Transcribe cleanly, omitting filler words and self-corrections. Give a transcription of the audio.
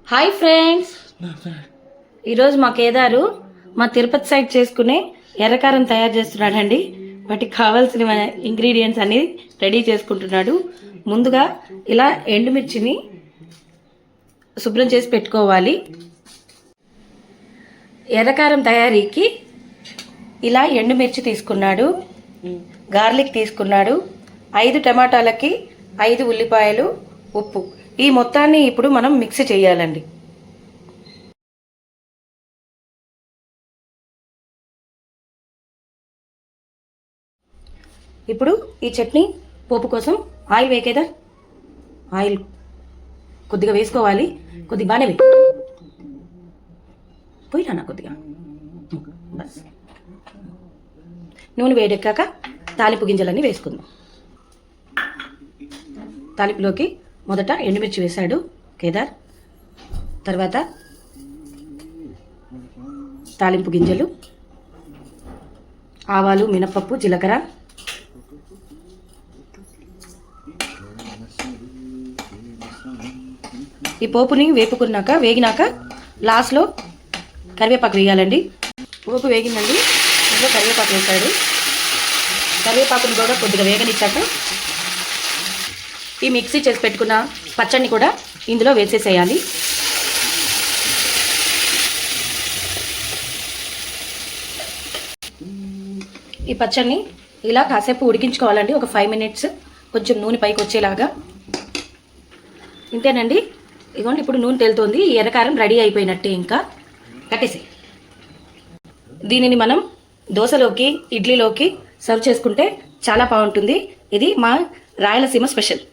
Hi friends, ఈరోజు మా కేదారు మా తిరుపతి సైడ్ చేసుకునే ఎర్రకారం తయారు చేస్తున్నాడండి. వాటికి కావాల్సిన ఇంగ్రీడియంట్స్ అన్ని రెడీ చేసుకుంటున్నాడు. ముందుగా ఇలా ఎండుమిర్చిని శుభ్రం చేసి పెట్టుకోవాలి. ఎర్రకారం తయారీకి ఇలా ఎండుమిర్చి తీసుకున్నాడు, గార్లిక్ తీసుకున్నాడు, 5 టమాటాలకి 5 ఉల్లిపాయలు, ఉప్పు. ఈ మొత్తాన్ని ఇప్పుడు మనం మిక్స్ చేయాలండి. ఇప్పుడు ఈ చట్నీ పోపు కోసం ఆయిల్ వేకేదా, ఆయిల్ కొద్దిగా వేసుకోవాలి. కొద్దిగా బాగానే పోయినా కొద్దిగా బస్. నూనె వేడెక్కాక తాలింపు గింజలన్నీ వేసుకుందాం. తాలింపులోకి మొదట ఎండుమిర్చి వేశాడు కేదార్, తర్వాత తాలింపు గింజలు, ఆవాలు, మినపప్పు, జీలకర్ర, ఈ పోపుని వేగినాక లాస్ట్లో కరివేపాకు వేయాలండి. పోపు వేగిందండి, ఇందులో కరివేపాకు వేశాడు. కరివేపాకుని కూడా కొద్దిగా వేగనిచ్చాక ఈ మిక్సీ చేసి పెట్టుకున్న పచ్చడిని కూడా ఇందులో వేసేసేయాలి. ఈ పచ్చడిని ఇలా కాసేపు ఉడికించుకోవాలండి, ఒక 5 మినిట్స్, కొంచెం నూనె పైకి వచ్చేలాగా. ఇంతేనండి, ఇదిగోండి ఇప్పుడు నూనె తేలుతోంది. ఈ ఎర్రకారం రెడీ అయిపోయినట్టే. ఇంకా కట్టేసి దీనిని మనం దోశలోకి, ఇడ్లీలోకి సర్వ్ చేసుకుంటే చాలా బాగుంటుంది. ఇది మా రాయలసీమ స్పెషల్.